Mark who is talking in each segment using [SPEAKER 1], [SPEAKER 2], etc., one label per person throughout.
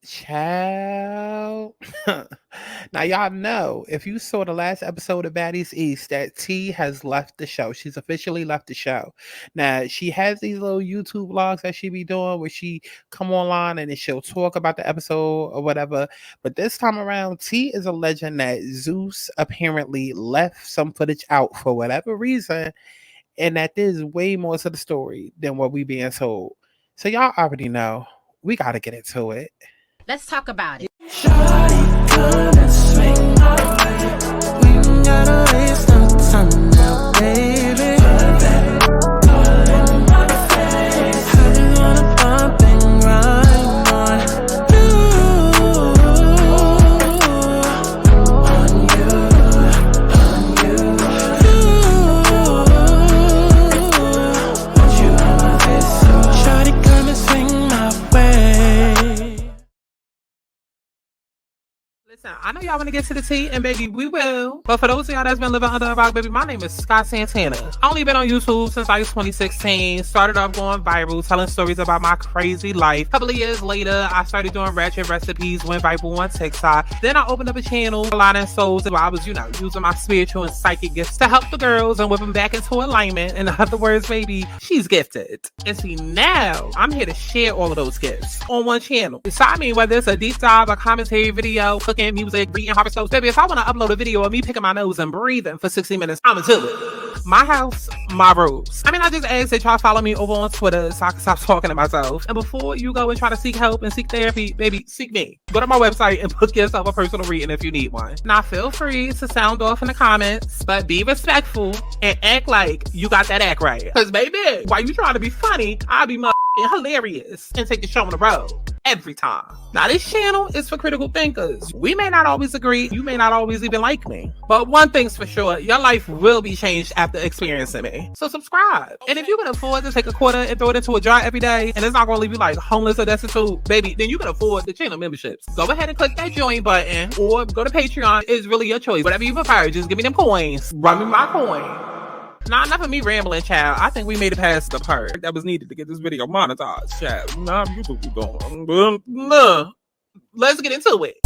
[SPEAKER 1] Child. Now, y'all know if you saw the last episode of Baddies East, that T has left the show. She's officially left the show. Now, she has these little YouTube vlogs that she be doing where she come online and then she'll talk about the episode or whatever. But this time around, T is alleging that Zeus apparently left some footage out for whatever reason, and that there's way more to the story than what we being told. So y'all already know. We gotta get into it.
[SPEAKER 2] Let's talk about it.
[SPEAKER 3] Shawty, come and swing my way. We ain't gotta waste no time now, baby. Put that all in my face. I just wanna bump and grind on you, on you, want you on my face. So shawty, come and swing my way.
[SPEAKER 1] Listen, I know y'all want to get to the tea, and baby, we will. But for those of y'all that's been living under a rock, baby, my name is Santana. I only been on YouTube since like 2016. Started off going viral, telling stories about my crazy life. A couple of years later, I started doing ratchet recipes, went viral on TikTok. Then I opened up a channel, Aligning Souls, where I was, using my spiritual and psychic gifts to help the girls and whip them back into alignment. In other words, baby, she's gifted. And see, now I'm here to share all of those gifts on one channel. So I mean, whether it's a deep dive, a commentary video, cooking, music, reading horoscopes, baby, if I want to upload a video of me picking my nose and breathing for 60 minutes, I'ma do it. My house, my rules. I mean, I just ask that y'all follow me over on Twitter so I can stop talking to myself. And before you go and try to seek help and seek therapy, baby, seek me. Go to my website and book yourself a personal reading if you need one. Now, feel free to sound off in the comments, but be respectful and act like you got that act right. Because, baby, while you trying to be funny, I'll be hilarious and take the show on the road every time. Now, this channel is for critical thinkers. We may not always agree. You may not always even like me. But one thing's for sure, your life will be changed after experiencing me. So subscribe. And if you can afford to take a quarter and throw it into a jar every day, and it's not going to leave you like homeless or destitute, baby, then you can afford the channel memberships. Go ahead and click that join button or go to Patreon. It's really your choice. Whatever you prefer, just give me them coins. Run me my coin. Nah, enough of me rambling, child. I think we made it past the part that was needed to get this video monetized, child. Nah, you could be going. Nah. Let's get into it.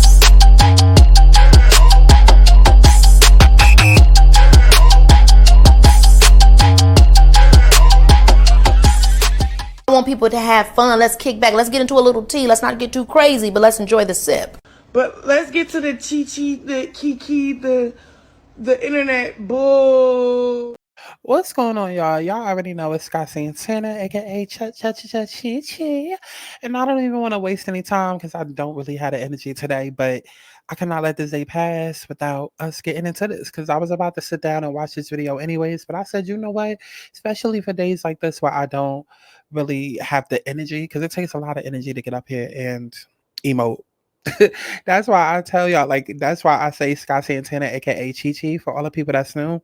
[SPEAKER 2] I want people to have fun. Let's kick back. Let's get into a little tea. Let's not get too crazy, but let's enjoy the sip.
[SPEAKER 3] But let's get to the Chi-Chi, the Kiki, the internet bull.
[SPEAKER 1] What's going on, y'all? Y'all already know it's Santana, aka Chi-Chi. And I don't even want to waste any time because I don't really have the energy today, but I cannot let this day pass without us getting into this because I was about to sit down and watch this video anyways, but I said, you know what? Especially for days like this where I don't really have the energy, because it takes a lot of energy to get up here and emote. That's why I tell y'all, like, that's why I say Santana, aka Chi-Chi, for all the people that's new.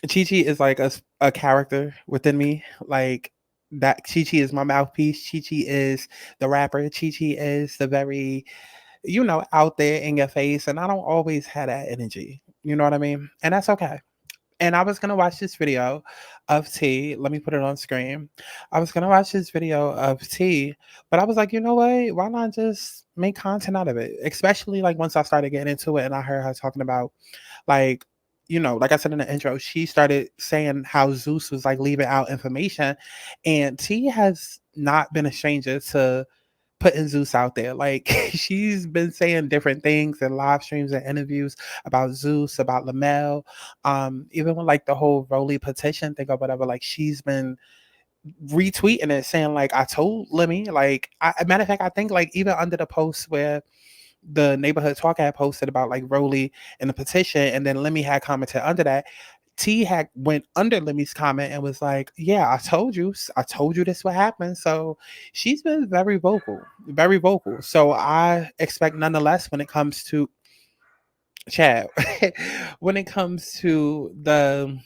[SPEAKER 1] Chi-Chi is like a character within me. Like, that Chi-Chi is my mouthpiece. Chi-Chi is the rapper. Chi-Chi is the very, out there in your face. And I don't always have that energy. You know what I mean? And that's okay. And I was going to watch this video of T. Let me put it on screen. I was going to watch this video of T, but I was like, you know what? Why not just make content out of it? Especially like once I started getting into it and I heard her talking about like, like I said in the intro, she started saying how Zeus was like leaving out information, and T has not been a stranger to putting Zeus out there. Like, she's been saying different things in live streams and interviews about Zeus, about Lamel, even with like the whole Rolly petition thing or whatever. Like, she's been retweeting it, saying like, I told Lemmy. Like, matter of fact, I think like even under the post where the neighborhood talk had posted about like Rolly and the petition, and then Lemmy had commented under that. T had went under Lemmy's comment and was like, yeah, I told you this would happen. So she's been very vocal. So I expect nonetheless when it comes to Chad, when it comes to the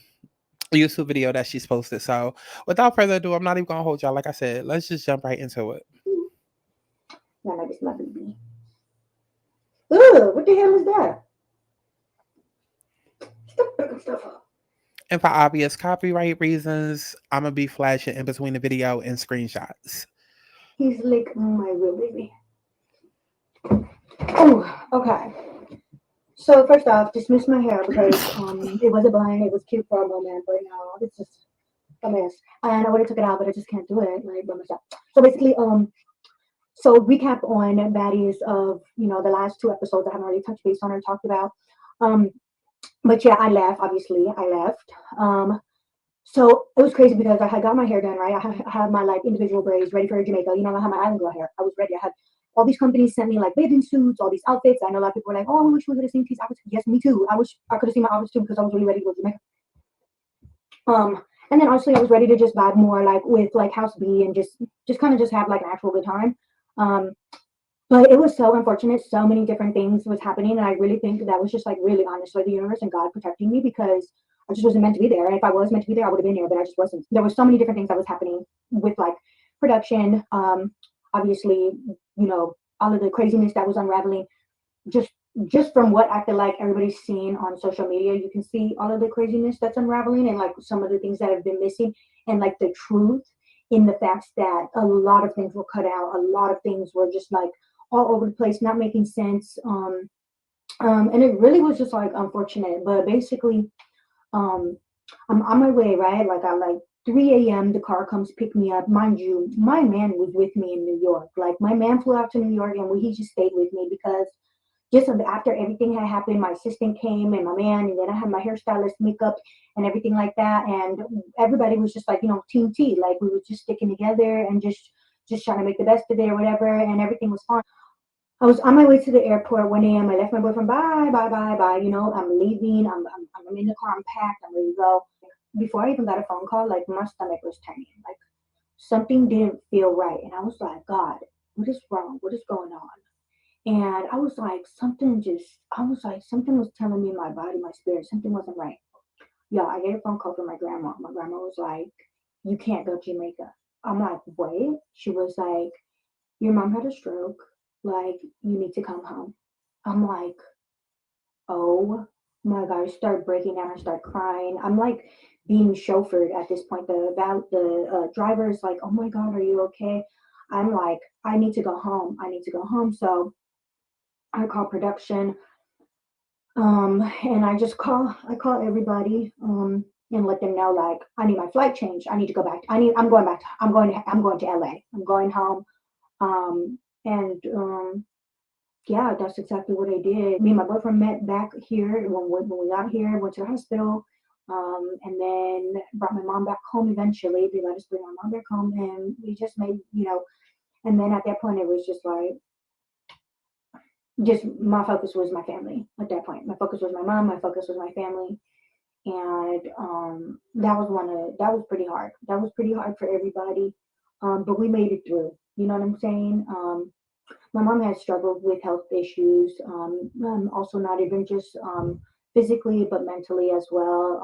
[SPEAKER 1] YouTube video that she's posted. So without further ado, I'm not even gonna hold y'all. Like I said, let's just jump right into it.
[SPEAKER 4] Yeah, like it's my baby. Ugh, what the hell is that? Stop picking stuff up.
[SPEAKER 1] And for obvious copyright reasons, I'm gonna be flashing in between the video and screenshots.
[SPEAKER 4] He's like my real baby. Oh, okay. So first off, dismiss my hair because it was a bun. It was cute for a moment, but now it's just a mess. And I would have took it out, but I just can't do it like by myself. So basically, so recap on Baddies of the last two episodes I haven't really touched base on or talked about. Um, but yeah, I left. Obviously, I left. So it was crazy because I had got my hair done right. I had my like individual braids ready for Jamaica. I had my island girl hair. I was ready. I had all these companies sent me like bathing suits, all these outfits. I know a lot of people were like, "Oh, I wish we could have seen these outfits." Yes, me too. I wish I could have seen my outfits too because I was really ready to go to Jamaica. And then honestly, I was ready to just vibe more like with like House B and just kind of just have like an actual good time. Um, but it was so unfortunate. So many different things was happening, and I really think that was just like really honestly the universe and God protecting me because I just wasn't meant to be there. And if I was meant to be there, I would have been there, but I just wasn't. There were so many different things that was happening with like production. Obviously, all of the craziness that was unraveling. Just just from what I feel like everybody's seeing on social media, you can see all of the craziness that's unraveling and like some of the things that have been missing and like the truth in the facts that a lot of things were cut out. A lot of things were just like all over the place, not making sense. And it really was just like unfortunate. But basically, um, I'm on my way, right? Like I like 3 a.m. the car comes pick me up. Mind you, my man was with me in New York. Like my man flew out to New York and he just stayed with me because just after everything had happened, my assistant came and my man, and then I had my hairstylist, makeup, and everything like that. And everybody was just like, team T. Like we were just sticking together and just trying to make the best of it or whatever. And everything was fine. I was on my way to the airport 1 a.m. I left my boyfriend. Bye, bye, bye, bye. I'm leaving. I'm in the car. I'm packed. I'm ready to go. Before I even got a phone call, like my stomach was turning. Like something didn't feel right, and I was like, God, what is wrong? What is going on? And I was like, something was telling me in my body, my spirit, something wasn't right. Yeah, I get a phone call from my grandma. My grandma was like, you can't go to Jamaica. I'm like, wait. She was like, your mom had a stroke. Like, you need to come home. I'm like, oh my God. I start breaking down. I start crying. I'm like being chauffeured at this point. The driver is like, oh my God, are you okay? I'm like, I need to go home. I need to go home. So I call production, and I call everybody, and let them know like I need my flight change. I need to go back. I'm going back. I'm going to LA. I'm going home. And yeah, that's exactly what I did. Me and my boyfriend met back here when we got here. Went to the hospital, and then brought my mom back home. Eventually, they let us bring my mom back home, and we just made. And then at that point, it was just like just my focus was my family at that point. My focus was my mom, my focus was my family. And that was pretty hard. That was pretty hard for everybody. But we made it through. You know what I'm saying? My mom has struggled with health issues, also not even just physically, but mentally as well.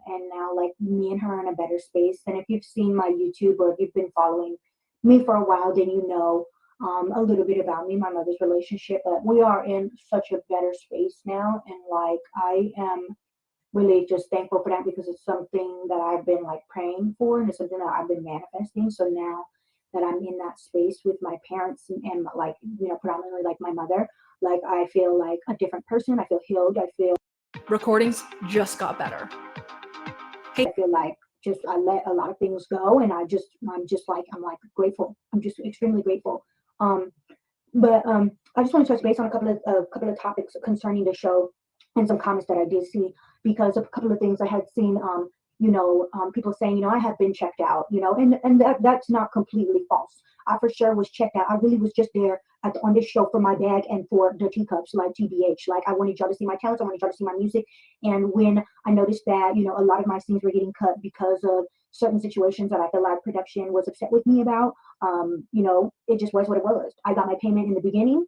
[SPEAKER 4] And now, like, me and her are in a better space. And if you've seen my YouTube or if you've been following me for a while, then you know a little bit about me, my mother's relationship. But we are in such a better space now. And, like, I am really just thankful for that because it's something that I've been like praying for and it's something that I've been manifesting. So now that I'm in that space with my parents and like, predominantly like my mother, like I feel like a different person. I feel healed. I feel
[SPEAKER 5] Recordings just got better.
[SPEAKER 4] I feel like just I let a lot of things go and I'm like grateful. I'm just extremely grateful. But I just want to touch base on a couple of topics concerning the show and some comments that I did see because of a couple of things I had seen. People saying, I have been checked out, and that's not completely false. I for sure was checked out. I really was just there on this show for my bag and for the teacups, like TBH. Like I wanted y'all to see my talents. I wanted y'all to see my music. And when I noticed that, a lot of my scenes were getting cut because of certain situations that I feel like production was upset with me about, it just was what it was. I got my payment in the beginning.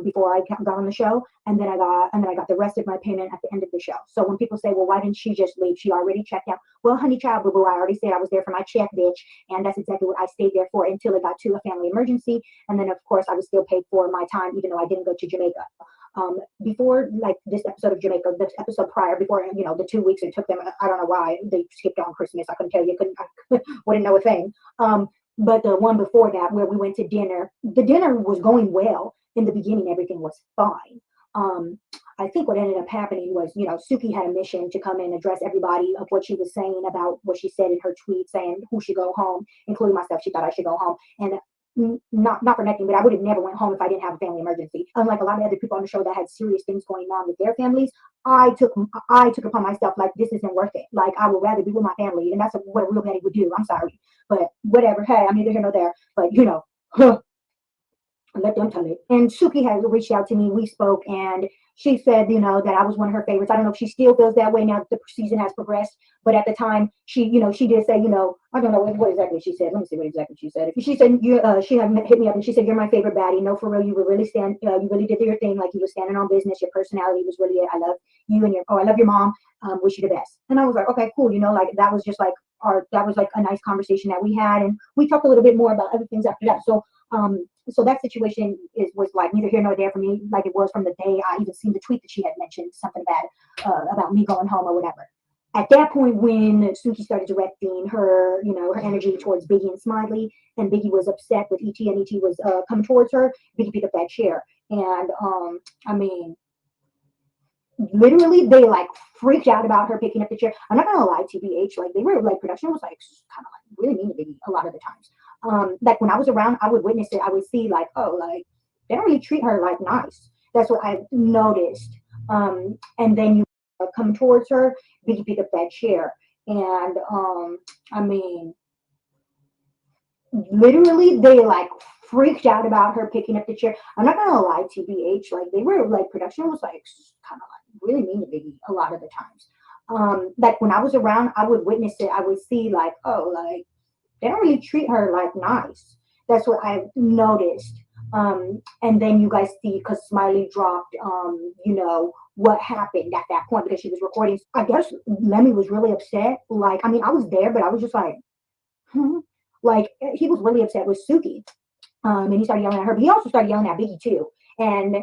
[SPEAKER 4] Before I got on the show, and then I got the rest of my payment at the end of the show. So when people say, well, why didn't she just leave? She already checked out. Well, honey child, boo, I already said I was there for my check, bitch, and that's exactly what I stayed there for until it got to a family emergency, and then of course I was still paid for my time, even though I didn't go to Jamaica. Before like this episode of Jamaica, the episode prior, before the 2 weeks it took them, I don't know why they skipped on Christmas. I couldn't tell you, I wouldn't know a thing. But the one before that, where we went to dinner, the dinner was going well. In the beginning, everything was fine. I think what ended up happening was, Suki had a mission to come and address everybody of what she was saying about what she said in her tweet, saying who should go home, including myself. She thought I should go home, and not for nothing, but I would have never went home if I didn't have a family emergency. Unlike a lot of other people on the show that had serious things going on with their families, I took upon myself, like, this isn't worth it. Like, I would rather be with my family, and that's what a real Betty would do. I'm sorry, but whatever. Hey, I'm neither here nor there. But let them tell it. And Suki had reached out to me. We spoke, and she said, that I was one of her favorites. I don't know if she still feels that way now that the season has progressed, but at the time, she did say, I don't know what exactly she said. Let me see what exactly she said. She said, she had hit me up, and she said, "You're my favorite baddie. No, for real, you really did your thing. Like, you were standing on business. Your personality was really it. I love you and I love your mom. Wish you the best." And I was like, okay, cool. Like, that was just like that was like a nice conversation that we had, and we talked a little bit more about other things after that. So that situation was like neither here nor there for me, like it was from the day I even seen the tweet that she had mentioned something about me going home or whatever. At that point, when Suki started directing her, her energy towards Biggie and Smiley, and Biggie was upset with ET, and ET was coming towards her, Biggie picked up that chair, and I mean, literally they like freaked out about her picking up the chair. I'm not gonna lie, TBH, like they were like, production was like kind of like really mean to Biggie a lot of the times. Like when I was around, I would witness it. I would see like, oh, like they don't really treat her like nice. That's what I noticed. And then you come towards her, Biggie picked up that chair, and I mean, literally they like freaked out about her picking up the chair. I'm not gonna lie, TBH, like they were like, production was like kind of like really mean to Biggie a lot of the times. Like when I was around, I would witness it. I would see like, oh, like they don't really treat her like nice. That's what I noticed. And then you guys see, because Smiley dropped, what happened at that point because she was recording. I guess Lemmy was really upset. Like, I mean, I was there, but I was just like, like he was really upset with Suki. And he started yelling at her, but he also started yelling at Biggie too. And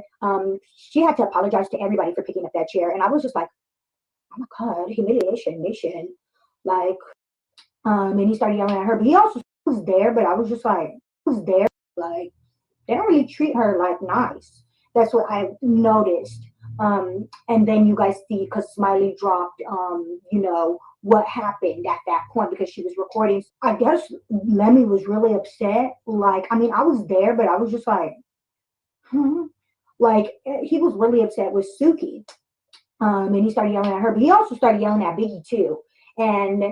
[SPEAKER 4] she had to apologize to everybody for picking up that chair. And I was just like, oh my God, humiliation, mission. Like, and he started yelling at her, but he also was there, but I was just like, like, they don't really treat her like nice. That's what I noticed. And then you guys see, because Smiley dropped, what happened at that point because she was recording. I guess Lemmy was really upset. Like, I mean, I was there, but I was just like, like he was really upset with Suki. And he started yelling at her, but he also started yelling at Biggie too. And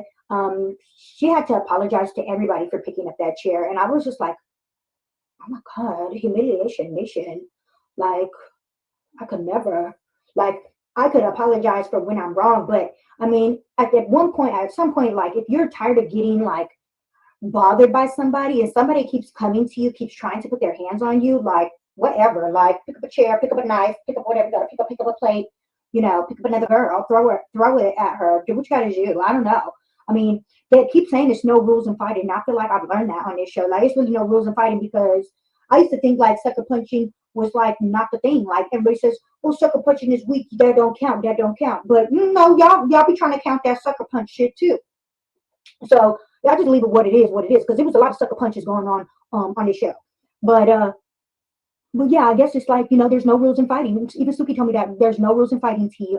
[SPEAKER 4] she had to apologize to everybody for picking up that chair. And I was just like, oh my God, humiliation, mission. Like, I could never, like, I could apologize for when I'm wrong, but I mean, at some point, like, if you're tired of getting like bothered by somebody and somebody keeps coming to you, keeps trying to put their hands on you, like, whatever, like, pick up a chair, pick up a knife, pick up whatever you gotta pick up a plate, pick up another girl, throw it at her, do what you gotta do. I don't know. I mean, they keep saying there's no rules in fighting, and I feel like I've learned that on this show. Like, there's really no rules in fighting because I used to think like sucker punching was like not the thing. Like everybody says, "Oh, sucker punching is weak. That don't count. That don't count." But y'all be trying to count that sucker punch shit too. So I just leave it what it is, because there was a lot of sucker punches going on this show. But yeah, I guess it's like, there's no rules in fighting. Even Suki told me that there's no rules in fighting, T.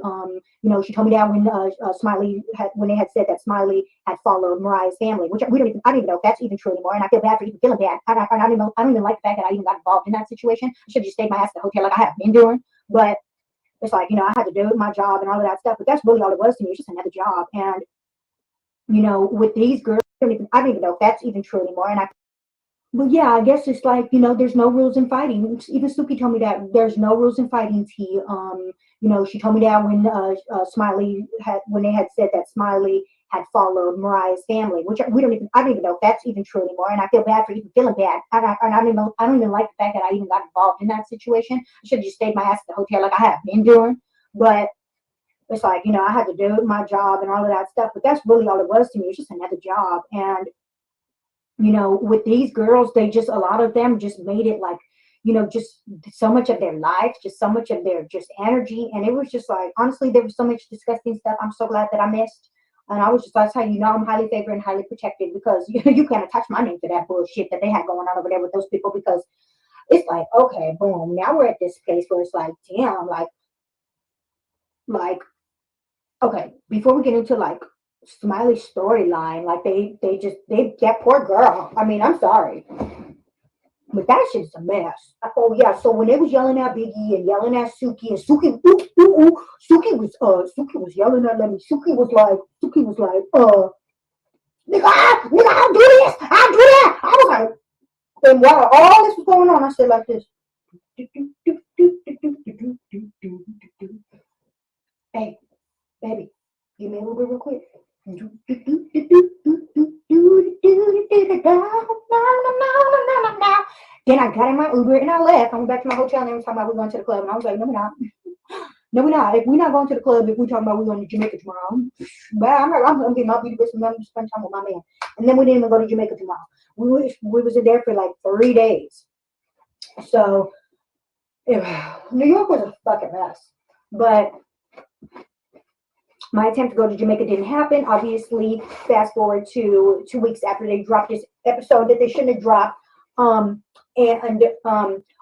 [SPEAKER 4] She told me that when Smiley when they had said that Smiley had followed Mariah's family, which I don't even know if that's even true anymore. And I feel bad for even feeling bad. I don't even like the fact that I even got involved in that situation. I should have just stayed my ass at the hotel like I have been doing. But it's like, I had to do my job and all of that stuff. But that's really all it was to me. It's just another job. And, with these girls, I don't even know if that's even true anymore. But yeah, I guess it's like, there's no rules in fighting. Even Suki told me that there's no rules in fighting, T. She told me that when when they had said that Smiley had followed Mariah's family, which I don't even know if that's even true anymore. And I feel bad for even feeling bad. I don't even like the fact that I even got involved in that situation. I should have just stayed my ass at the hotel like I have been doing. But it's like, I had to do my job and all of that stuff. But that's really all it was to me. It's just another job. And with these girls, a lot of them just made it like, just so much of their life, just so much of their just energy. And it was just like, honestly, there was so much disgusting stuff I'm so glad that I missed. And I was just, that's how you know I'm highly favored and highly protected, because you can't attach my name to that bullshit that they had going on over there with those people, because it's like, okay, boom, now we're at this place where it's like, damn, like, okay, before we get into like Smiley's storyline, like they that poor girl. I mean, I'm sorry, but that shit's a mess. Oh yeah, so when they was yelling at Biggie and yelling at Suki, and Suki, Suki was yelling at Lemmy. Suki was like, nigga, I'll do this, I'll do that. I was like, and while all this was going on, I said like this. Hey, baby, give me a little bit real quick. Then I got in my Uber and I left. I went back to my hotel and they were talking about we're going to the club. And I was like, no, we're not. No, we're not. If we're not going to the club, if we're talking about we're going to Jamaica tomorrow, but I'm going to get my beauty business and I'm going to spend time with my man. And then we didn't even go to Jamaica tomorrow. We was there for like 3 days. So New York was a fucking mess. But my attempt to go to Jamaica didn't happen. Obviously, fast forward to 2 weeks after they dropped this episode that they shouldn't have dropped. Oh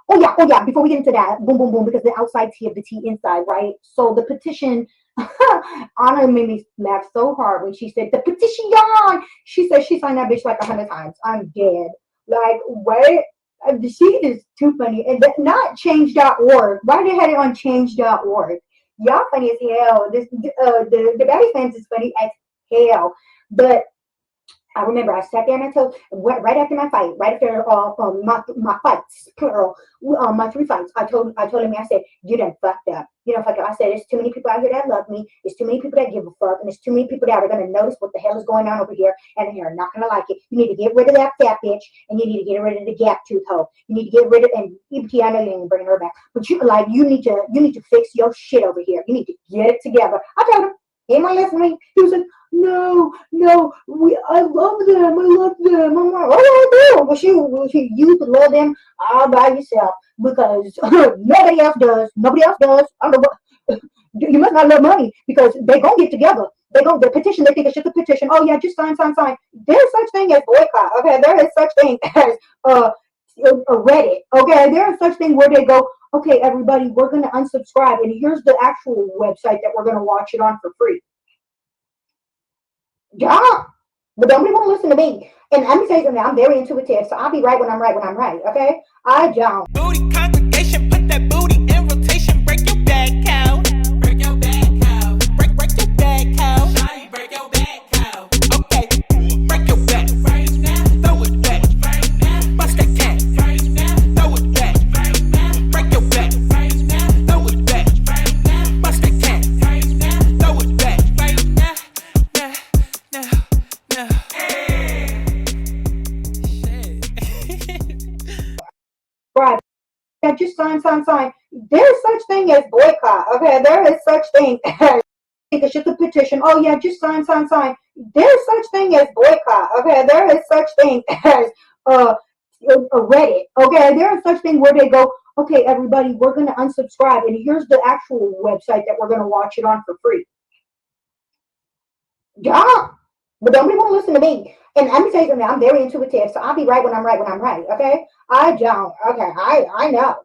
[SPEAKER 4] yeah, before we get into that, boom, boom, boom, because the outside tea of the tea inside, right? So the petition, Anna made me laugh so hard when she said, the petition, she said she signed that bitch like 100 times. I'm dead. Like, what? She is too funny. And not change.org. Why they had it on change.org? Y'all funny as hell. The Baddies fans is funny as hell. But I remember I sat there and I told, right after my fight, right after my fights, plural, my 3 fights, I told him, I said, you done fucked up. You done fucked up. I said, there's too many people out here that love me. There's too many people that give a fuck. And there's too many people that are going to notice what the hell is going on over here. And they're not going to like it. You need to get rid of that fat bitch. And you need to get rid of the gap tooth hoe. You need to get rid of, and EBT, I know you ain't bringing her back. But you need to fix your shit over here. You need to get it together. I told him, he ain't listening. He was like, no, I love them. I'm like, what do I do? Well, you could love them all by yourself, because nobody else does. I don't know what. You must not love money, because they gonna get together. The petition. They think it's just a petition. Oh yeah, just sign. There's such thing as boycott. Okay, there is such thing as a Reddit. Okay, there is such thing where they go, okay, everybody, we're gonna unsubscribe, and here's the actual website that we're gonna watch it on for free. Yeah, but nobody want to listen to me. And let me tell you something, I'm very intuitive, so I'll be right when I'm right, okay? I don't.
[SPEAKER 3] Booty congregation, put that booty in rotation. Break your back, cow. Break your back, cow. Break your back, cow. Shawty, break your back, cow. Okay, break your back. Right now, throw it back. Right now, bust that cat. Right now, throw it back. Right now, break your back. Right now, throw it back. Right now, bust that cat. Right now, throw it back. Right now, no.
[SPEAKER 4] Right. Yeah, just sign. There's such thing as boycott. Okay, there is such thing as it's just a petition. Oh yeah, just sign. There's such thing as boycott. Okay, there is such thing as a Reddit. Okay, there is such thing where they go, okay, everybody, we're gonna unsubscribe, and here's the actual website that we're gonna watch it on for free. Yeah, but nobody want to listen to me. And let me tell you something, I'm very intuitive, so I'll be right when I'm right, okay? I don't. Okay, I know.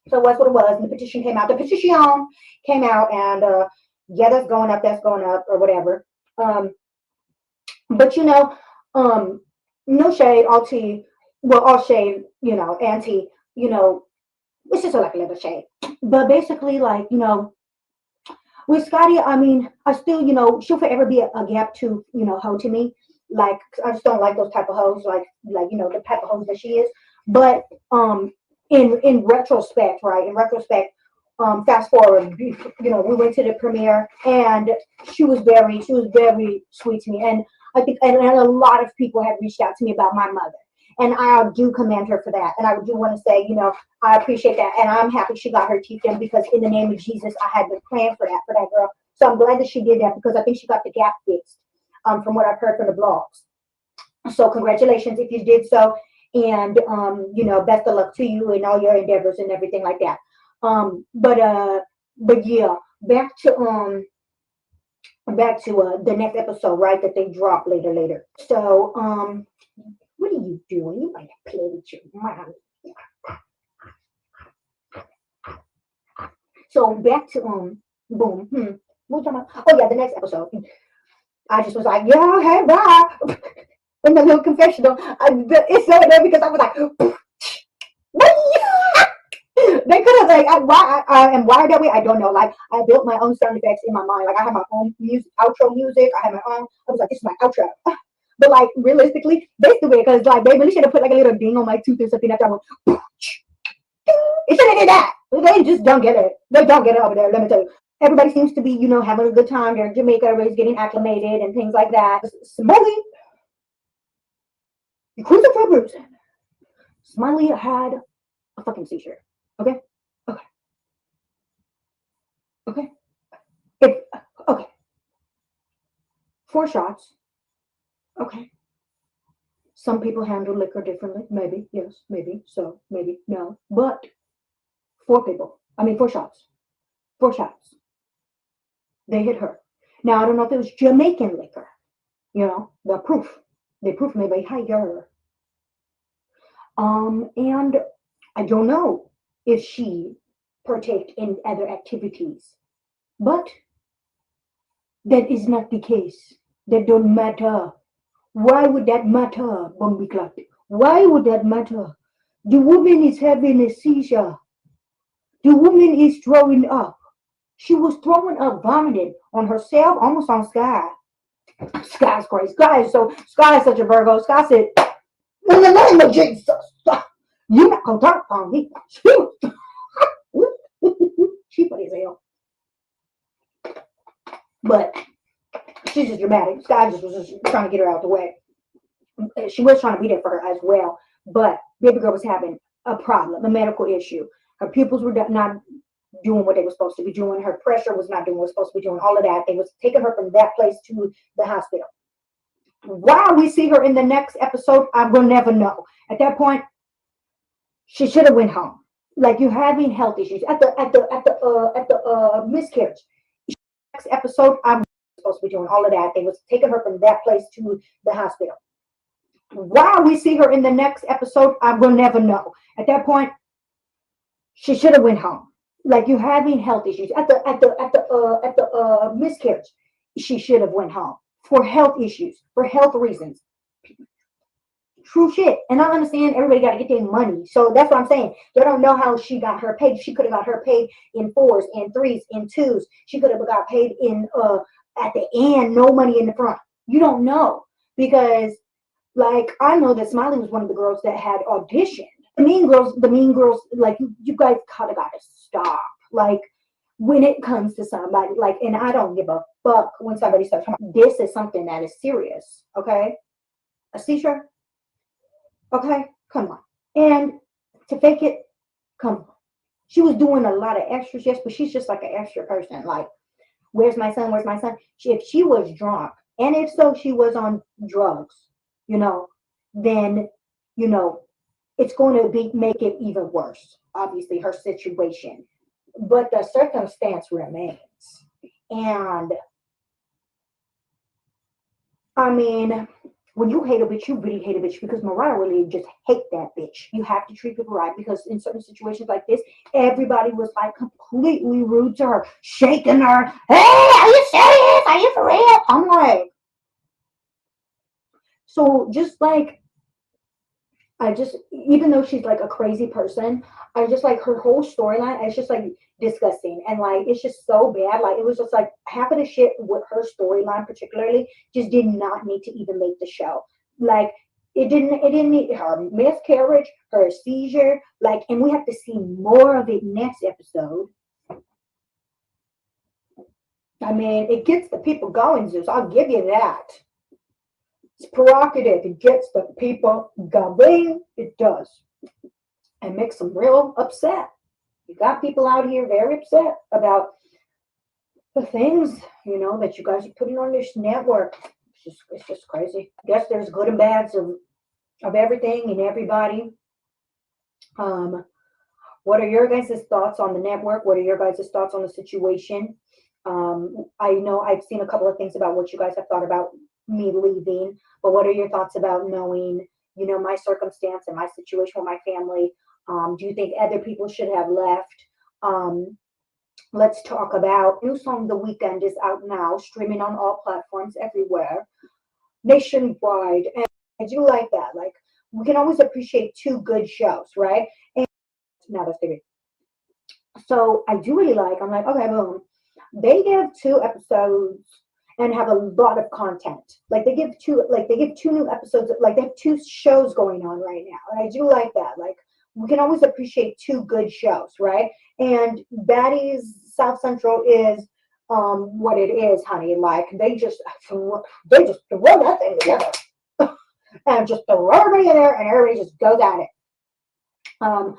[SPEAKER 4] So that's what it was. And the petition came out. And yeah, that's going up, or whatever. But no shade, all tea. Well, all shade, anti, it's just like a little shade. But basically, like, with Scotty, I mean, I still, she'll forever be a gap tooth, hoe to me. Like, I just don't like those type of hoes, like the type of hoes that she is. But in retrospect, right? Fast forward, we went to the premiere, and she was very sweet to me. And I think, and a lot of people have reached out to me about my mother. And I do commend her for that. And I do want to say, I appreciate that. And I'm happy she got her teeth in, because in the name of Jesus, I had been praying for that girl. So I'm glad that she did that, because I think she got the gap fixed, from what I've heard from the blogs. So congratulations if you did so. And, best of luck to you in all your endeavors and everything like that. But yeah, back to back to the next episode, right? That they drop later. So, what are you doing? You might have played with your mom. So back to boom. What was I talking about? Oh yeah, the next episode. I just was like, yeah, hey, bye. In the little confessional, it's so there because I was like, what? They could have like why I am wired that way. I don't know. Like I built my own sound effects in my mind. Like I have my own music, outro music. I have my own. I was like, this is my outro. But like realistically, that's the way because like they really should have put like a little ding on my tooth or something after I went. It should have did that. They just don't get it. They don't get it over there. Let me tell you. Everybody seems to be, having a good time. They're in Jamaica. Everybody's getting acclimated and things like that. Smiley, you cruising for a bruise. Smiley had a fucking seizure. Okay. Okay. 4 shots. Okay. Some people handle liquor differently. Maybe yes. Maybe so. Maybe no. But 4 shots. 4 shots. They hit her. Now I don't know if it was Jamaican liquor. The proof. The proof may be higher. And I don't know if she partaked in other activities. But that is not the case. That don't matter. Why would that matter, Bumby Clock? Why would that matter? The woman is having a seizure. The woman is throwing up. She was throwing up, vomiting on herself, almost on Sky. Sky's crazy. Sky is such a Virgo. Sky said, in the name of Jesus, you're not going to talk on me. She funny as hell. But she's just dramatic. Sky just was just trying to get her out of the way. She was trying to be there for her as well. But baby girl was having a problem, a medical issue. Her pupils were not doing what they were supposed to be doing. Her pressure was not doing what it was supposed to be doing. All of that. They was taking her from that place to the hospital. Why we see her in the next episode, I will never know. At that point, she should have went home. Like you're having health issues at the miscarriage. Next episode, I'm supposed to be doing all of that. They was taking her from that place to the hospital. Why we see her in the next episode, I will never know. At that point, she should have went home. Like you're having health issues at the miscarriage. She should have went home for health issues, for health reasons. True shit. And I understand everybody got to get their money. So that's what I'm saying. They don't know how she got her paid. She could have got her paid in 4s, in 3s, in 2s. She could have got paid in at the end, no money in the front. You don't know. Because like I know that Smiley was one of the girls that had auditioned. The mean girls, like you guys gotta stop. Like when it comes to somebody, like, and I don't give a fuck when somebody starts talking. This is something that is serious, okay? A seizure, okay? Come on. And to fake it, come on. She was doing a lot of extras, yes, but she's just like an extra person. Like, where's my son? Where's my son? If she was drunk, and if so, she was on drugs, then, it's going to make it even worse, obviously, her situation. But the circumstance remains. And, I mean, when you hate a bitch, you really hate a bitch because Mariah really just hate that bitch. You have to treat people right because in certain situations like this, everybody was like completely rude to her, shaking her. Hey, are you serious? Are you for real? I'm like, so just like, even though she's like a crazy person, I just like her whole storyline. It's just like disgusting. And like, it's just so bad. Like, it was just like half of the shit with her storyline particularly just did not need to even make the show. Like, it didn't need her miscarriage, her seizure, like, and we have to see more of it next episode. I mean, it gets the people going, Zeus. I'll give you that. It's provocative. It gets the people going. It does. And makes them real upset. You got people out here very upset about the things, that you guys are putting on this network. It's just crazy. I guess there's good and bads of everything and everybody. What are your guys' thoughts on the network? What are your guys' thoughts on the situation? I know I've seen a couple of things about what you guys have thought about me leaving, but what are your thoughts about knowing, my circumstance and my situation with my family? Do you think other people should have left? Um, let's talk about new song The Weekend is out now, streaming on all platforms everywhere, nationwide. And I do like that. Like, we can always appreciate two good shows, right? And now that's the so I do really like, I'm like, okay, boom. They give 2 episodes and have a lot of content. Like they give two new episodes, like they have 2 shows going on right now. And I do like that. Like, we can always appreciate 2 good shows, right? And Baddies South Central is what it is, honey. Like they just throw that thing together and just throw everybody in there and everybody just goes at it. And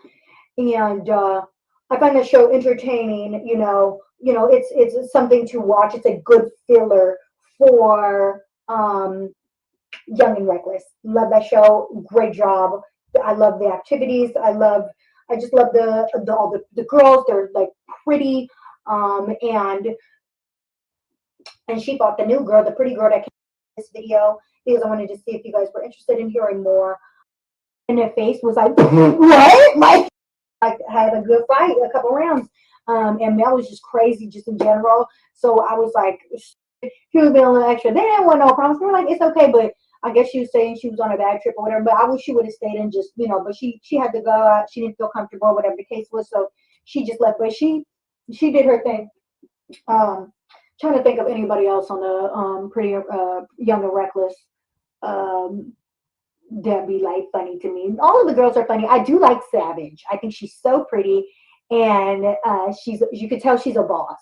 [SPEAKER 4] I find the show entertaining. It's something to watch. It's a good filler for Young and Reckless. Love that show. Great job. I love the activities. I just love all the girls. They're like pretty. And she bought the new girl, the pretty girl that came in this video, because I wanted to see if you guys were interested in hearing more. And their face was like, what? Like, I had a good fight, a couple rounds. And Mel was just crazy, just in general. So I was like, she was being a little extra. They didn't want no problems. They were like, it's okay, but I guess she was saying she was on a bad trip or whatever. But I wish she would have stayed and just, but she had to go out. She didn't feel comfortable, whatever the case was. So she just left. But she did her thing. Trying to think of anybody else on the pretty Young and Reckless. That'd be like funny to me. All of the girls are funny. I do like Savage. I think she's so pretty, and you could tell she's a boss.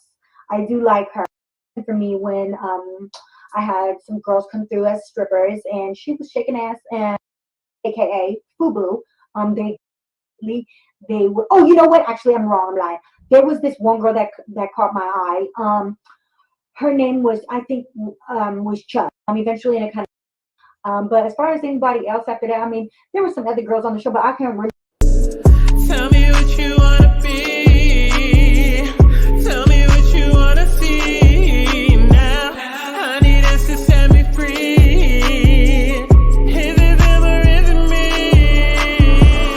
[SPEAKER 4] I do like her. For me, when I had some girls come through as strippers, and she was shaking ass, and AKA FUBU. They were. Oh, you know what? Actually, I'm wrong. I'm lying. There was this one girl that caught my eye. Her name was, I think, was Chuck. Eventually, and it kind of. But as far as anybody else after that, I mean, there were some other girls on the show, but I can't remember.
[SPEAKER 3] Tell me what you wanna be. Tell me what you wanna see now. I need us to set me free. Is it them or is it me?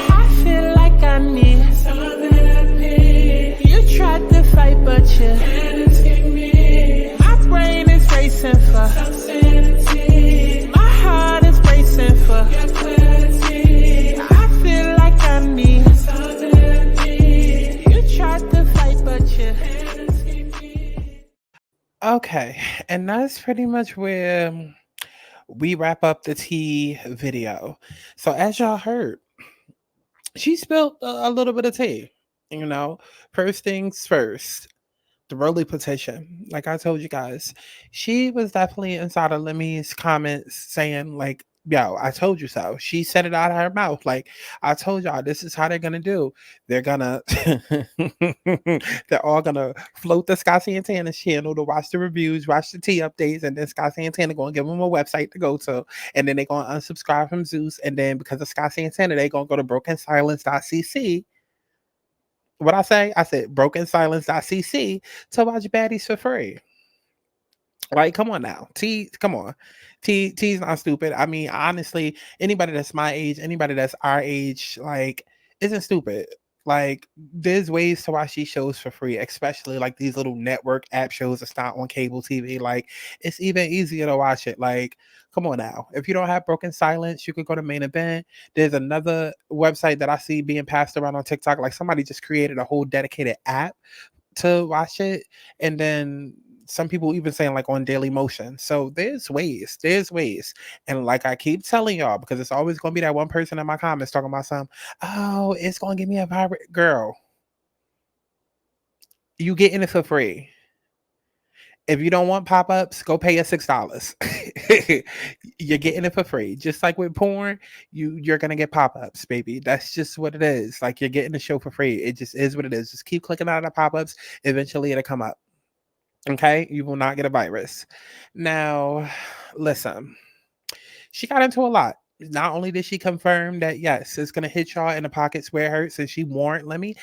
[SPEAKER 3] I feel like I need something to be. You tried to fight, but you can't escape me. My brain is racing for some sanity. My heart is racing for your clarity. I feel like I need something to be. You tried to fight, but you can't escape me.
[SPEAKER 1] Okay, and that's pretty much where we wrap up the tea video. So as y'all heard, she spilled a little bit of tea. First things first. The Rolly petition, like I told you guys, she was definitely inside of Lemmy's comments saying, like, yo, I told you so. She said it out of her mouth. Like, I told y'all, this is how they're gonna do. They're gonna they're all gonna float the Sky Santana channel to watch the reviews, watch the tea updates, and then Sky Santana gonna give them a website to go to, and then they're gonna unsubscribe from Zeus, and then because of Sky Santana, they're gonna go to brokensilence.cc. What I say? I said brokensilence.cc to watch Baddies for free. Like, come on now. Come on. T's not stupid. I mean, honestly, anybody that's my age, anybody that's our age, like, isn't stupid. Like, there's ways to watch these shows for free, especially like these little network app shows that's not on cable TV. Like, it's even easier to watch it. Like, come on now. If you don't have Broken Silence, you could go to Main Event. There's another website that I see being passed around on TikTok. Like, somebody just created a whole dedicated app to watch it. And then some people even saying like on Daily Motion. So there's ways. And like I keep telling y'all, because it's always going to be that one person in my comments talking about something. Oh, it's going to give me a vibrate. Girl, you getting it for free. If you don't want pop-ups, go pay us $6. You're getting it for free. Just like with porn, you're gonna get pop-ups, baby. That's just what it is. Like, you're getting the show for free. It just is what it is. Just keep clicking on the pop-ups. Eventually it'll come up. Okay? You will not get a virus. Now, listen. She got into a lot. not only did she confirm that yes, it's gonna hit y'all in the pockets where it hurts, and she warned Lemmy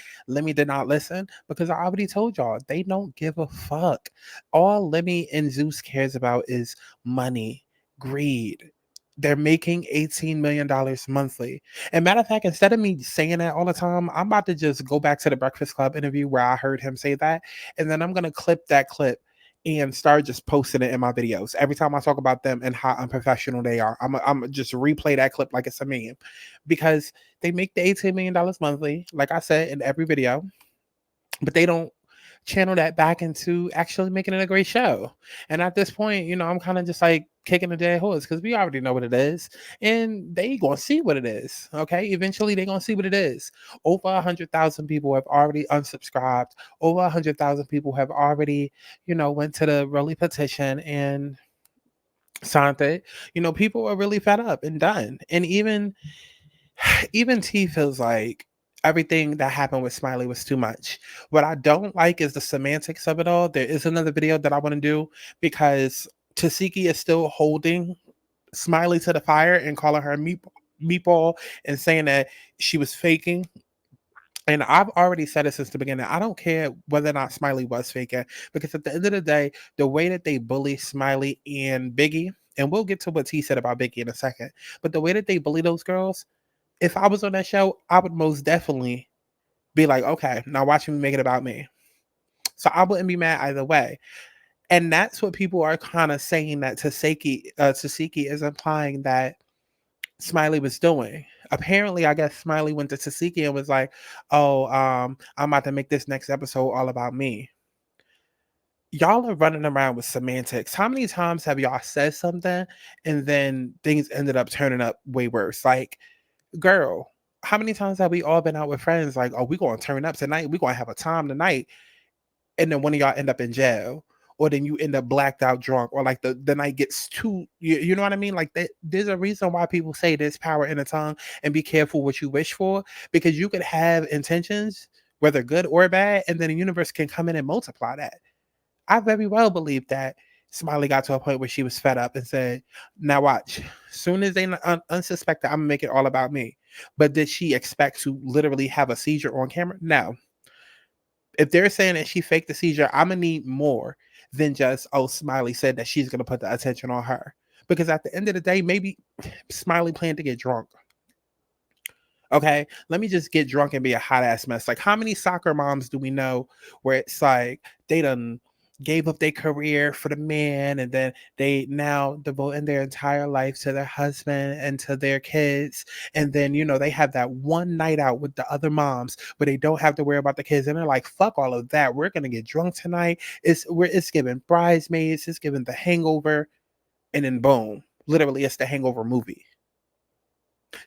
[SPEAKER 1] did not listen because I already told y'all they don't give a fuck. All Lemmy and Zeus cares about is money, greed. They're making $18 million monthly. And matter of fact, instead of me saying that all the time, I'm about to just go back to the Breakfast Club interview where I heard him say that. And then I'm going to clip that clip and start just posting it in my videos. Every time I talk about them and how unprofessional they are, I'm just replay that clip like it's a meme because they make the $18 million monthly, like I said in every video, but they don't channel that back into actually making it a great show. And at this point, I'm kind of just like kicking a dead horse because we already know what it is, and they gonna see what it is. Okay, eventually they gonna see what it is. Over 100,000 people have already unsubscribed. Over 100,000 people have already, went to the really petition and signed it. People are really fed up and done. And even T feels like everything that happened with Smiley was too much. What I don't like is the semantics of it all. There is another video that I want to do because Tasiki is still holding Smiley to the fire and calling her meatball and saying that she was faking. And I've already said it since the beginning. I don't care whether or not Smiley was faking because at the end of the day, the way that they bully Smiley and Biggie, and we'll get to what T said about Biggie in a second, but the way that they bully those girls, if I was on that show, I would most definitely be like, okay, now watch me make it about me. So I wouldn't be mad either way. And that's what people are kind of saying that Tasiki is implying that Smiley was doing. Apparently, I guess Smiley went to Tasiki and was like, oh, I'm about to make this next episode all about me. Y'all are running around with semantics. How many times have y'all said something and then things ended up turning up way worse? Like, girl, how many times have we all been out with friends like, oh, we're going to turn up tonight. We're going to have a time tonight. And then one of y'all end up in jail. Or then you end up blacked out drunk. Or like the night gets too, you know what I mean? Like there's a reason why people say there's power in the tongue and be careful what you wish for. Because you could have intentions, whether good or bad. And then the universe can come in and multiply that. I very well believe that Smiley got to a point where she was fed up and said, now watch, soon as they unsuspected, I'm gonna make it all about me. But did she expect to literally have a seizure on camera? No. If they're saying that she faked the seizure, I'm gonna need more than just, oh, Smiley said that she's gonna put the attention on her. Because at the end of the day, maybe Smiley planned to get drunk. Okay, let me just get drunk and be a hot ass mess. Like, how many soccer moms do we know where it's like they done gave up their career for the man and then they now devoting their entire life to their husband and to their kids, and then they have that one night out with the other moms where they don't have to worry about the kids, and they're like, fuck all of that, we're gonna get drunk tonight. It's giving Bridesmaids, it's giving The Hangover, and then boom, literally it's the Hangover movie.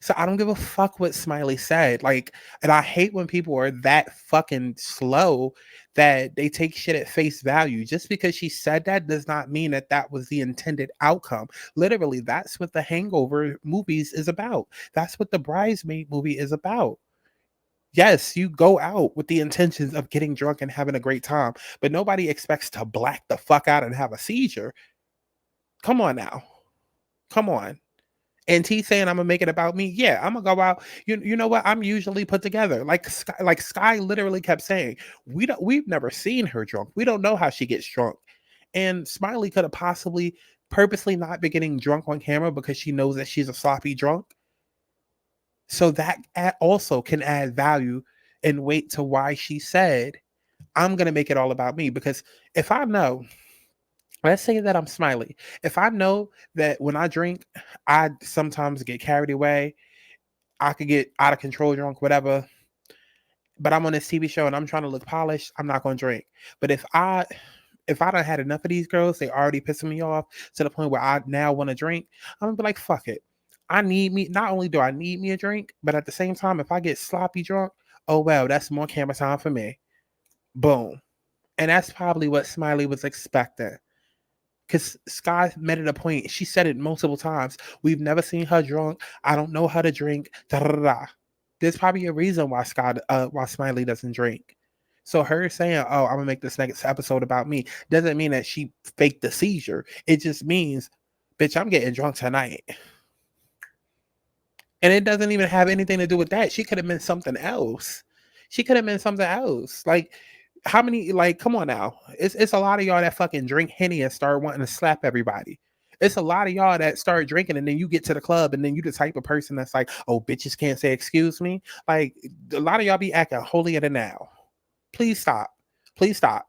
[SPEAKER 1] So I don't give a fuck what Smiley said. Like, and I hate when people are that fucking slow that they take shit at face value. Just because she said that does not mean that that was the intended outcome. Literally, that's what the Hangover movies is about. That's what the Bridesmaid movie is about. Yes, you go out with the intentions of getting drunk and having a great time, but nobody expects to black the fuck out and have a seizure. Come on now. Come on. And T saying I'm gonna make it about me. Yeah, I'm gonna go out. You know what? I'm usually put together. Like Sky literally kept saying, we've never seen her drunk. We don't know how she gets drunk. And Smiley could have possibly purposely not been getting drunk on camera because she knows that she's a sloppy drunk. So that also can add value and weight to why she said, I'm gonna make it all about me. Because if I know, let's say that I'm Smiley. If I know that when I drink, I sometimes get carried away, I could get out of control drunk, whatever. But I'm on this TV show and I'm trying to look polished, I'm not gonna drink. But if I done had enough of these girls, they already pissing me off to the point where I now want to drink, I'm gonna be like, fuck it. Not only do I need me a drink, but at the same time, if I get sloppy drunk, oh well, that's more camera time for me. Boom. And that's probably what Smiley was expecting. Because Sky made it a point. She said it multiple times. We've never seen her drunk. I don't know how to drink. Da, da, da, da. There's probably a reason why why Smiley doesn't drink. So her saying, "Oh, I'm gonna make this next episode about me," doesn't mean that she faked the seizure. It just means, bitch, I'm getting drunk tonight. And it doesn't even have anything to do with that. She could have meant something else. She could have meant something else. Like, how many, like, come on now. It's a lot of y'all that fucking drink Henny and start wanting to slap everybody. It's a lot of y'all that start drinking and then you get to the club and then you the type of person that's like, oh, bitches can't say excuse me. Like, a lot of y'all be acting holier than now. Please stop. Please stop.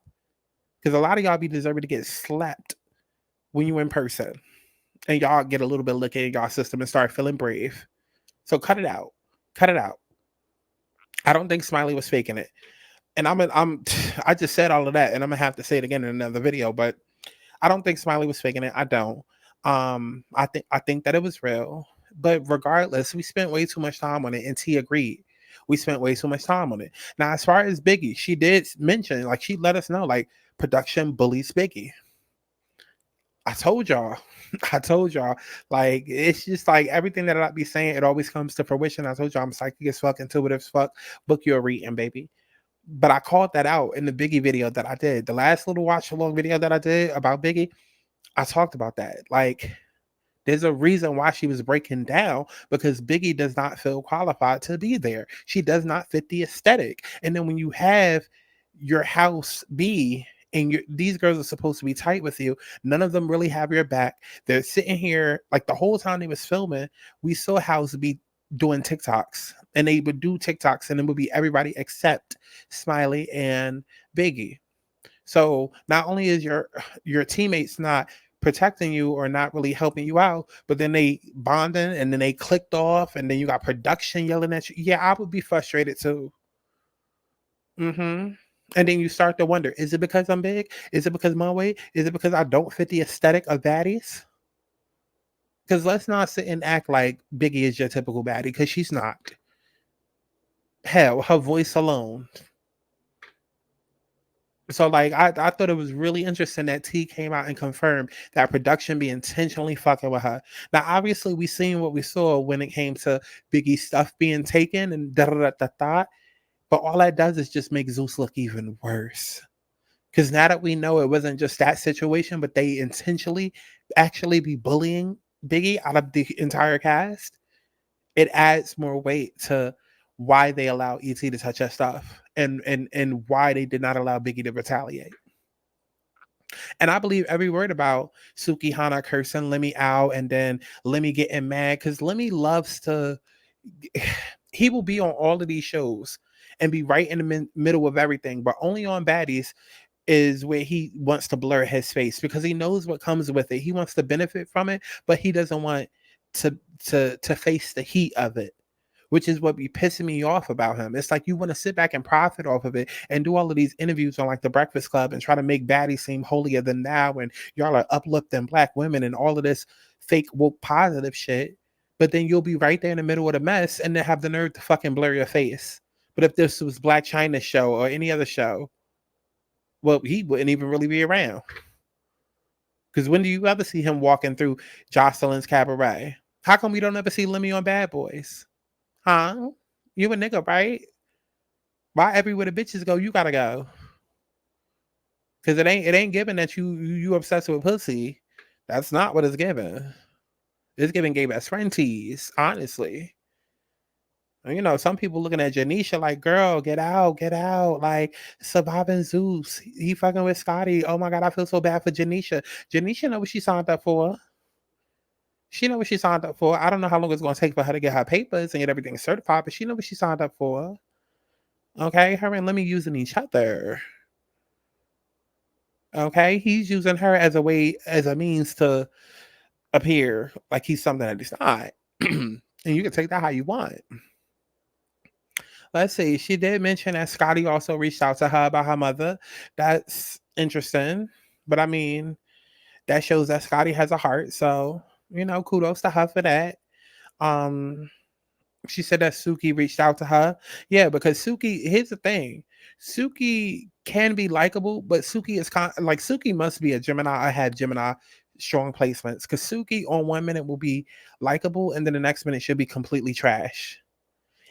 [SPEAKER 1] Because a lot of y'all be deserving to get slapped when you in person. And y'all get a little bit of liquor in y'all system and start feeling brave. So cut it out. Cut it out. I don't think Smiley was faking it. And I just said all of that and I'm gonna have to say it again in another video, but I don't think Smiley was faking it. I don't. I think that it was real. But regardless, we spent way too much time on it and T agreed. We spent way too much time on it. Now, as far as Biggie, she did mention, like, she let us know, like, production bullies Biggie. I told y'all. I told y'all. Like, it's just like everything that I be saying, it always comes to fruition. I told y'all I'm psychic as fuck, intuitive as fuck. Book your reading, baby. But I called that out in the Biggie video that I did. The last little watch along video that I did about Biggie, I talked about that. Like, there's a reason why she was breaking down, because Biggie does not feel qualified to be there. She does not fit the aesthetic. And then when you have your house be, and these girls are supposed to be tight with you, none of them really have your back. They're sitting here, like, the whole time they was filming, we saw House be doing TikToks, and they would do TikToks and it would be everybody except Smiley and Biggie. So not only is your teammates not protecting you or not really helping you out, but then they bonding and then they clicked off and then you got production yelling at you. Yeah, I would be frustrated too. And then you start to wonder, is it because I'm big? Is it because my weight? Is it because I don't fit the aesthetic of baddies? Because let's not sit and act like Biggie is your typical baddie, because she's not. Hell, her voice alone. So, like, I thought it was really interesting that T came out and confirmed that production be intentionally fucking with her. Now, obviously, we seen what we saw when it came to Biggie's stuff being taken and da-da-da-da-da. But all that does is just make Zeus look even worse. Because now that we know it wasn't just that situation, but they intentionally actually be bullying Biggie out of the entire cast, it adds more weight to why they allow ET to touch their stuff and why they did not allow Biggie to retaliate. And I believe every word about Suki Hana cursing Lemmy out and then Lemmy getting mad, because Lemmy loves to, he will be on all of these shows and be right in the middle of everything, but only on Baddies is where he wants to blur his face, because he knows what comes with it. He wants to benefit from it, but he doesn't want to face the heat of it, which is what be pissing me off about him. It's like you want to sit back and profit off of it and do all of these interviews on, like, the Breakfast Club and try to make Baddies seem holier than thou, and y'all are uplifting black women and all of this fake woke positive shit. But then you'll be right there in the middle of the mess and then have the nerve to fucking blur your face. But if this was Black China's show or any other show, well, he wouldn't even really be around. Because when do you ever see him walking through Jocelyn's cabaret? How come we don't ever see Lemmy on Bad Boys? Huh? You a nigga, right? Why everywhere the bitches go, you gotta go? Because it ain't given that you obsessed with pussy. That's not what it's given. It's giving gay best friend tease, honestly. And, you know, some people looking at Janisha like, girl, get out. Like, surviving Zeus. He fucking with Scotty. Oh my God, I feel so bad for Janisha. Janisha know what she signed up for. She know what she signed up for. I don't know how long it's going to take for her to get her papers and get everything certified, but she know what she signed up for. Okay, her and Lemmy using each other. Okay, he's using her as a means to appear like he's something that he's not. And you can take that how you want. Let's see. She did mention that Scotty also reached out to her about her mother. That's interesting. But I mean, that shows that Scotty has a heart. So, you know, kudos to her for that. She said that Suki reached out to her. Yeah, because Suki, here's the thing. Suki can be likable, but Suki is like, Suki must be a Gemini. I had Gemini strong placements, because Suki on 1 minute will be likable and then the next minute she'll be completely trash.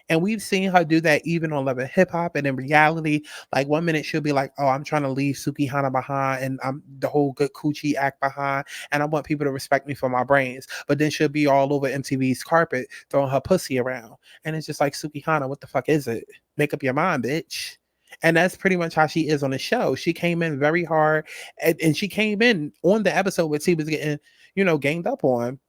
[SPEAKER 1] And we've seen her do that even on Love and Hip Hop. And in reality, like 1 minute she'll be like, oh, I'm trying to leave Suki Hana behind and I'm the whole good coochie act behind. And I want people to respect me for my brains. But then she'll be all over MTV's carpet throwing her pussy around. And it's just like, Suki Hana, what the fuck is it? Make up your mind, bitch. And that's pretty much how she is on the show. She came in very hard. And she came in on the episode where T was getting, ganged up on.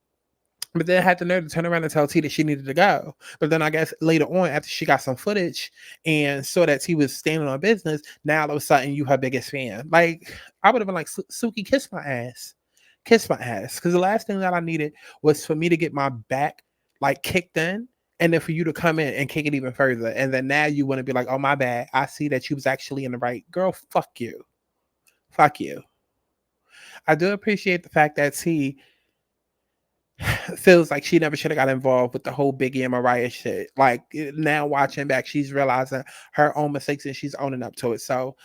[SPEAKER 1] But then had the nerve to turn around and tell T that she needed to go. But then I guess later on, after she got some footage and saw that T was standing on business, now all of a sudden you her biggest fan. Like, I would have been like, Suki, kiss my ass. Kiss my ass. Because the last thing that I needed was for me to get my back, like, kicked in. And then for you to come in and kick it even further. And then now you want to be like, oh, my bad. I see that you was actually in the right. Girl, fuck you. Fuck you. I do appreciate the fact that T feels like she never should have got involved with the whole Biggie and Mariah shit. Like, now watching back, she's realizing her own mistakes and she's owning up to it. So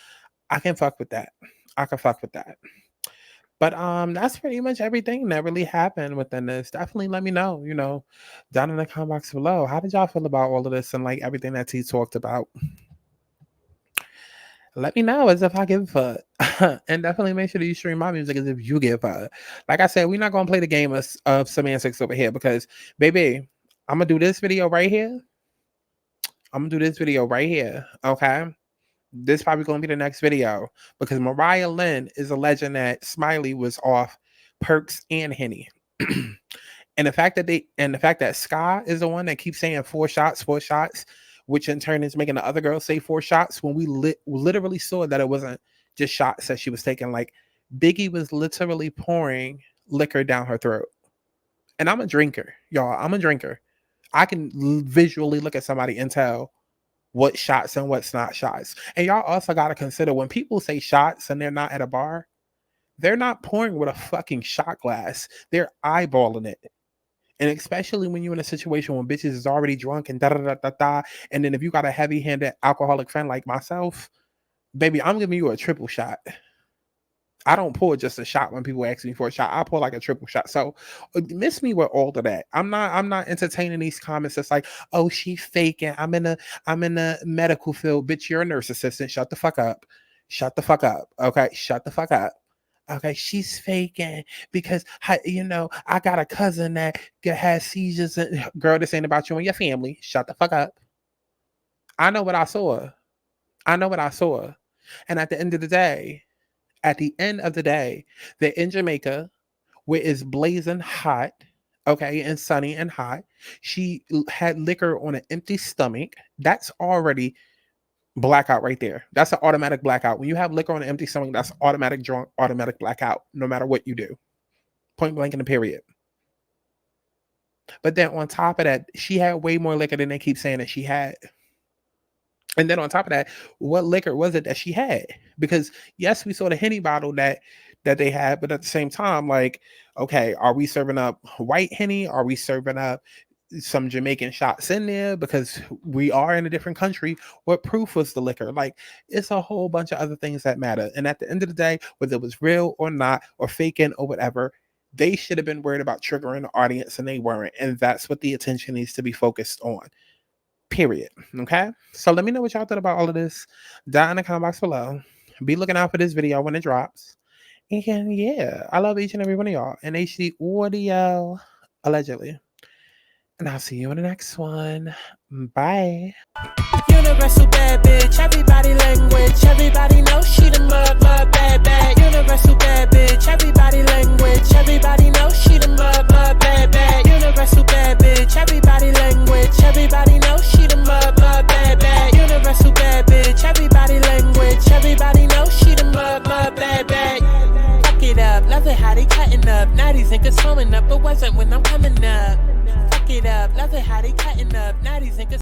[SPEAKER 1] I can fuck with that. I can fuck with that. But that's pretty much everything that really happened within this. Definitely let me know, down in the comment box below. How did y'all feel about all of this and like everything that T talked about? Let me know as if I give a fuck. And definitely make sure that you stream my music as if you give a fuck. Like I said, we're not going to play the game of semantics over here because, baby, I'm going to do this video right here. Okay? This probably going to be the next video because Mariah Lynn is alleging that Smiley was off perks and Henny. And the fact that Sky is the one that keeps saying 4 shots, which in turn is making the other girl say 4 shots when we literally saw that it wasn't just shots that she was taking. Like, Biggie was literally pouring liquor down her throat. And I'm a drinker, y'all. I'm a drinker. I can visually look at somebody and tell what shots and what's not shots. And y'all also got to consider when people say shots and they're not at a bar, they're not pouring with a fucking shot glass. They're eyeballing it. And especially when you're in a situation when bitches is already drunk and da-da-da-da-da. And then if you got a heavy-handed alcoholic friend like myself, baby, I'm giving you a triple shot. I don't pour just a shot when people ask me for a shot. I pour like a triple shot. So miss me with all of that. I'm not entertaining these comments that's like, oh, she faking. I'm in the medical field. Bitch, you're a nurse assistant. Shut the fuck up. Shut the fuck up. Okay, shut the fuck up. Okay, she's faking because I got a cousin that has seizures. And girl, this ain't about you and your family. Shut the fuck up. I know what I saw. And at the end of the day, they're in Jamaica where it's blazing hot, okay, and sunny and hot. She had liquor on an empty stomach. That's already blackout right there. That's an automatic blackout. When you have liquor on an empty stomach, that's automatic drunk, automatic blackout, no matter what you do. Point blank in the period. But then on top of that, she had way more liquor than they keep saying that she had. And then on top of that, what liquor was it that she had? Because yes, we saw the Henny bottle that they had, but at the same time, like, okay, are we serving up white Henny? Are we serving up some Jamaican shots in there? Because we are in a different country. What proof was the liquor? Like, it's a whole bunch of other things that matter. And at the end of the day, whether it was real or not, or faking or whatever, they should have been worried about triggering the audience, and they weren't. And that's what the attention needs to be focused on. Period. Okay, so let me know what y'all thought about all of this down in the comment box below. Be looking out for this video when it drops. And yeah, I love each and every one of y'all. And HD audio, allegedly. And I'll see you in the next one. Bye.
[SPEAKER 3] Universal bad bitch, everybody language. Everybody knows she the mud bad. Universal bad bitch, everybody language. Everybody knows she the